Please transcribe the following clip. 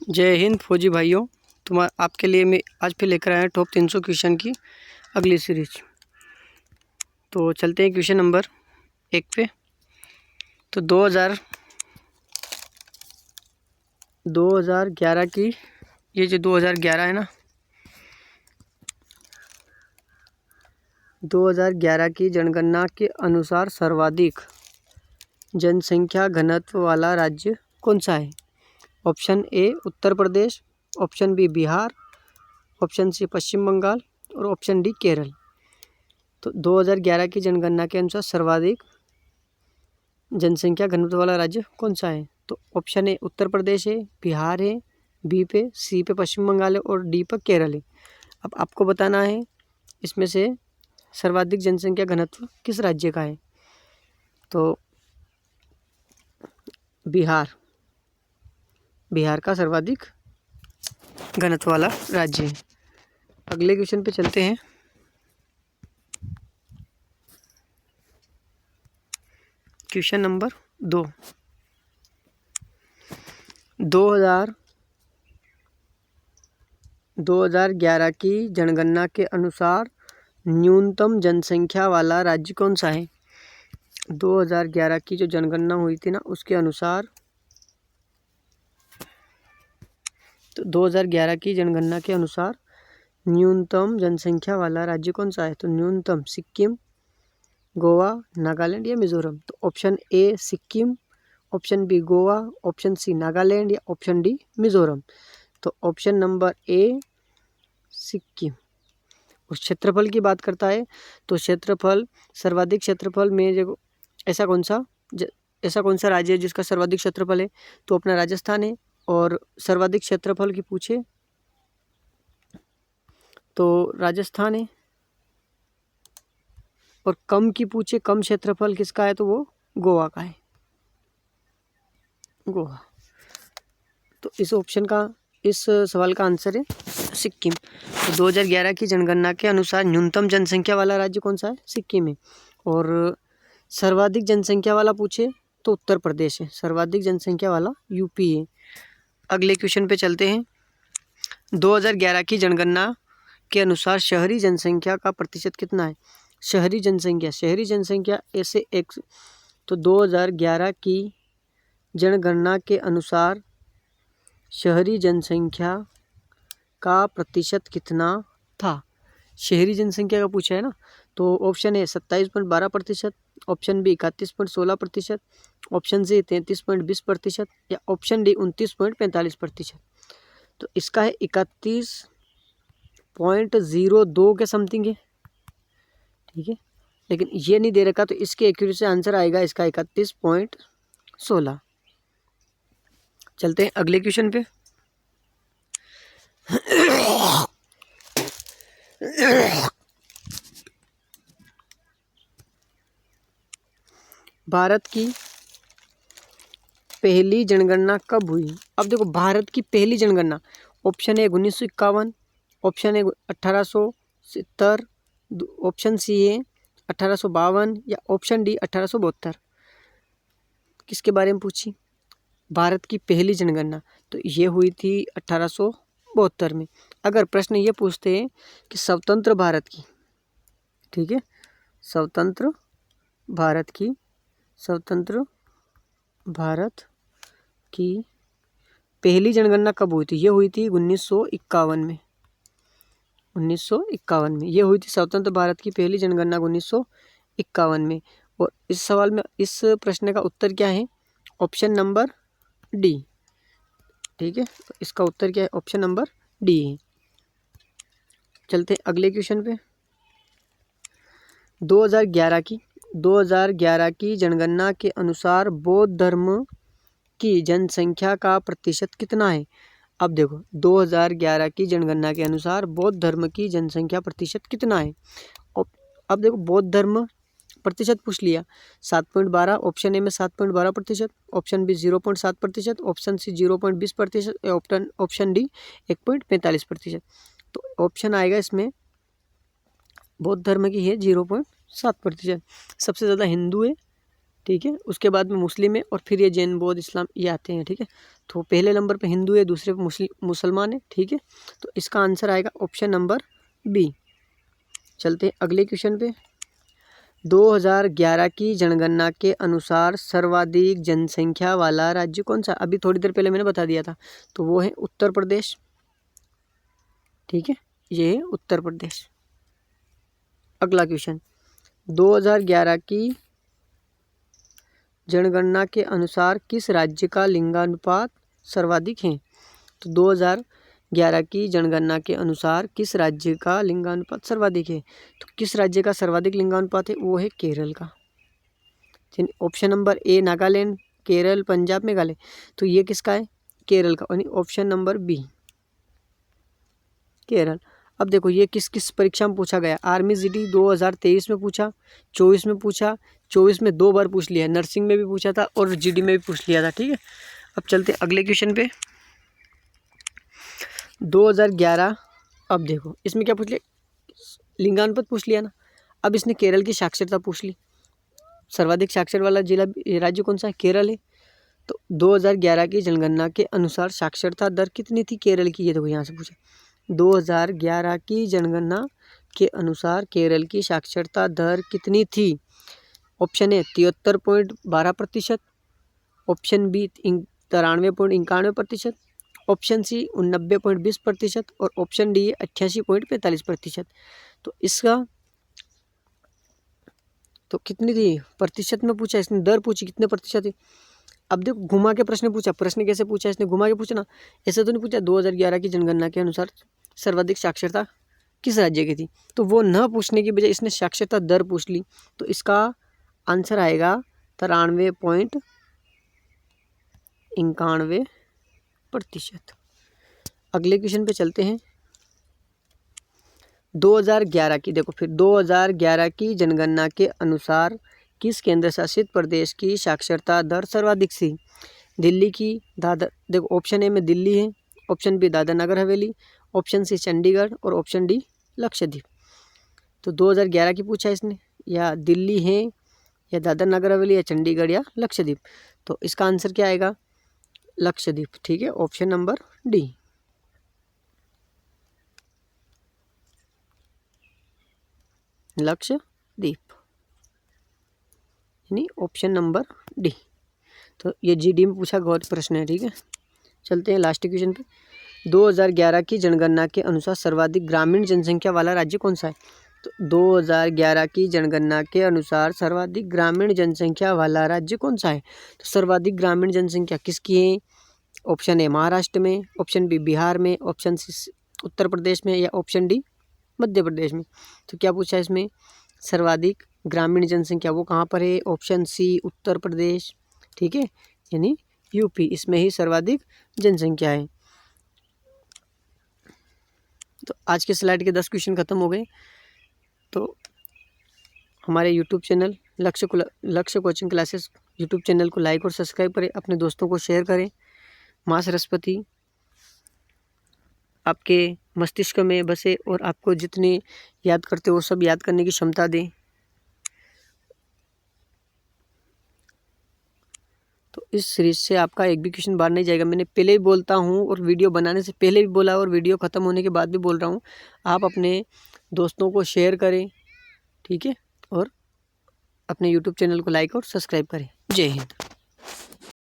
जय हिंद फौजी भाइयों। आपके लिए मैं आज फिर लेकर आया टॉप 300 क्वेश्चन की अगली सीरीज। तो चलते हैं क्वेश्चन नंबर 1 पे। तो 2011 की, ये जो 2011 है ना, 2011 की जनगणना के अनुसार सर्वाधिक जनसंख्या घनत्व वाला राज्य कौन सा है? Option A Uttar Pradesh, option B Bihar, option C Paschim Bangal और ऑप्शन डी केरल। तो 2011 की जनगणना के अनुसार सर्वाधिक जनसंख्या घनत्व वाला राज्य कौन सा है? तो ऑप्शन ए उत्तर प्रदेश है, बिहार है, बी पे सी पे पश्चिम बंगाल है और डी पर केरल है। अब आपको बताना है इसमें से सर्वाधिक जनसंख्या घनत्व किस राज्य का है। तो बिहार का सर्वाधिक घनत्व वाला राज्य है। अगले क्वेश्चन पे चलते हैं। Question number 2। 2011 की जनगणना के अनुसार न्यूनतम जनसंख्या वाला राज्य कौन सा है? 2011 की जो जनगणना हुई थी ना, उसके अनुसार, तो 2011 की जनगणना के अनुसार न्यूनतम जनसंख्या वाला राज्य कौन सा है? तो न्यूनतम सिक्किम, गोवा, नागालैंड या मिजोरम। तो option A Sikkim, option B Goa, option C Nagaland या ऑप्शन डी मिजोरम। तो ऑप्शन नंबर ए सिक्किम। उस क्षेत्रफल की बात करता है तो क्षेत्रफल, सर्वाधिक क्षेत्रफल में जो ऐसा कौन सा राज्य है जिसका सर्वाधिक क्षेत्रफल है? तो अपना राजस्थान है। और सर्वाधिक क्षेत्रफल की पूछे तो राजस्थान है, और कम की पूछे कम क्षेत्रफल किसका है तो वो गोवा का है, गोवा। तो इस सवाल का आंसर है सिक्किम। तो 2011 की जनगणना के अनुसार न्यूनतम जनसंख्या वाला राज्य कौन सा है? सिक्किम है। और सर्वाधिक जनसंख्या वाला पूछे तो उत्तर प्रदेश है, सर्वाधिक जनसंख्या वाला यूपी है। अगले क्वेश्चन पे चलते हैं। 2011 की जनगणना के अनुसार शहरी जनसंख्या का प्रतिशत कितना है? शहरी जनसंख्या ऐसे एक, तो 2011 की जनगणना के अनुसार शहरी जनसंख्या का प्रतिशत कितना था? शहरी जनसंख्या का पूछा है ना, तो option A 27.12%, option B 31.16%, option C 33.20% या ऑप्शन डी 29.45%। तो इसका है 31.02 के समथिंग है, ठीक है, लेकिन ये नहीं दे रखा, तो इसके एक्यूरेसी आंसर आएगा इसका 31.16। चलते हैं अगले क्वेश्चन पे। भारत की पहली जनगणना कब हुई? अब देखो, भारत की पहली जनगणना, option A 1951, option A 1870, option C है 1852 या ऑप्शन डी 1872। किसके बारे में पूछी? भारत की पहली जनगणना, तो ये हुई थी 1872 में। अगर प्रश्न ये पूछते हैं कि स्वतंत्र भारत की, ठीक है, स्वतंत्र भारत की पहली जनगणना कब हुई थी? ये हुई थी 1951 में। 1951 में ये हुई थी स्वतंत्र भारत की पहली जनगणना, 1951 में। और इस सवाल में, इस प्रश्न का उत्तर क्या है? ऑप्शन नंबर डी, ठीक है। तो इसका उत्तर क्या है? ऑप्शन नंबर डी है। चलते हैं अगले क्वेश्चन पे। 2011 की जनगणना के अनुसार बौद्ध धर्म की जनसंख्या का प्रतिशत कितना है? अब देखो, 2011 की जनगणना के अनुसार बौद्ध धर्म की जनसंख्या प्रतिशत कितना है? अब देखो, बौद्ध धर्म प्रतिशत पूछ लिया, 7.12, ऑप्शन ए में 7.12%, option B 0.7%, option C 0.20%, option D 1.45%। तो ऑप्शन आएगा इसमें बौद्ध धर्म की है 0.7%। सबसे ज़्यादा हिंदू है ठीक है। उसके बाद में मुस्लिम है और फिर ये जैन, बौद्ध, इस्लाम ये आते हैं। ठीक है, तो पहले नंबर पे हिंदू है, दूसरे पे मुसलमान है। ठीक है, तो इसका आंसर आएगा ऑप्शन नंबर बी। चलते हैं अगले क्वेश्चन पे। 2011 की जनगणना के अनुसार सर्वाधिक जनसंख्या वाला राज्य कौन सा? अभी थोड़ी देर पहले मैंने बता दिया था, तो वो है उत्तर प्रदेश। ठीक है, ये है उत्तर प्रदेश। अगला क्वेश्चन, 2011 की जनगणना के अनुसार किस राज्य का लिंगानुपात सर्वाधिक है? तो 2011 की जनगणना के अनुसार किस राज्य का लिंगानुपात सर्वाधिक है? तो किस राज्य का सर्वाधिक लिंगानुपात है? वो है केरल का। Option number A Nagaland, Kerala, Punjab, Meghalaya. तो ये किसका है? केरल का। यानी ऑप्शन नंबर बी केरल। अब देखो ये किस किस परीक्षा में पूछा गया। आर्मी जीडी 2023 में पूछा, 24 में पूछा, 24 में 2 बार पूछ लिया, नर्सिंग में भी पूछा था और जीडी में भी पूछ लिया था। ठीक है, अब चलते अगले क्वेश्चन पे। 2011, अब देखो इसमें क्या पूछ लिया? लिंगानुपात पूछ लिया ना। अब इसने केरल की साक्षरता पूछ ली। सर्वाधिक साक्षर वाला जिला राज्य कौन सा है? केरल है। तो 2011 की जनगणना के अनुसार साक्षरता दर कितनी थी केरल की? ये देखो यहाँ से पूछा। 2011 की जनगणना के अनुसार केरल की साक्षरता दर कितनी थी? Option A 73.12%, option B 93.91%, option C 89.20% और ऑप्शन डी 88.45%। तो इसका तो कितनी थी? प्रतिशत में पूछा इसने, दर पूछी कितने प्रतिशत थी। अब देखो घुमा के प्रश्न पूछा। प्रश्न कैसे पूछा इसने? घुमा के पूछा ना, ऐसे तो नहीं पूछा 2011 की जनगणना के अनुसार सर्वाधिक साक्षरता किस राज्य की थी। तो वो न पूछने की बजाय इसने साक्षरता दर पूछ ली। तो इसका आंसर आएगा 93.91%। अगले क्वेश्चन पे चलते हैं। 2011 की देखो फिर 2011 की जनगणना के अनुसार किस केंद्र शासित प्रदेश की साक्षरता दर सर्वाधिक थी? दिल्ली की, दादर, देखो ऑप्शन ए में दिल्ली है, option B Dadar Nagar Haveli, option C Chandigarh और ऑप्शन डी लक्षद्वीप। तो 2011 की पूछा इसने, या दिल्ली है या दादर नगर हवेली या चंडीगढ़ या लक्षद्वीप। तो इसका आंसर क्या आएगा? लक्षद्वीप। ठीक है, ऑप्शन नंबर डी लक्षद्वीप, यानी ऑप्शन नंबर डी। तो ये जीडी में पूछा गौर प्रश्न है। ठीक है, चलते हैं लास्ट क्वेश्चन पे। 2011 की जनगणना के अनुसार सर्वाधिक ग्रामीण जनसंख्या वाला राज्य कौन सा है? तो 2011 की जनगणना के अनुसार सर्वाधिक ग्रामीण जनसंख्या वाला राज्य कौन सा है? तो सर्वाधिक ग्रामीण जनसंख्या किसकी है? ऑप्शन ए महाराष्ट्र में, ऑप्शन बी बिहार में, ऑप्शन सी उत्तर प्रदेश में या ऑप्शन डी मध्य प्रदेश में। तो क्या पूछा इसमें? सर्वाधिक ग्रामीण जनसंख्या वो कहाँ पर है? Option C Uttar Pradesh. ठीक है, यानी यूपी, इसमें ही सर्वाधिक जनसंख्या है। तो आज के स्लाइड के 10 क्वेश्चन खत्म हो गए। तो हमारे यूट्यूब चैनल लक्ष्य कोचिंग क्लासेस यूट्यूब चैनल को लाइक और सब्सक्राइब करें, अपने दोस्तों को शेयर करें। माँ सरस्वती आपके मस्तिष्क में बसे और आपको जितने याद करते हो सब याद करने की क्षमता दें। तो इस सीरीज से आपका एक भी क्वेश्चन बाहर नहीं जाएगा। मैंने पहले भी बोलता हूँ और वीडियो बनाने से पहले भी बोला और वीडियो ख़त्म होने के बाद भी बोल रहा हूँ, आप अपने दोस्तों को शेयर करें। ठीक है, और अपने यूट्यूब चैनल को लाइक और सब्सक्राइब करें। जय हिंद।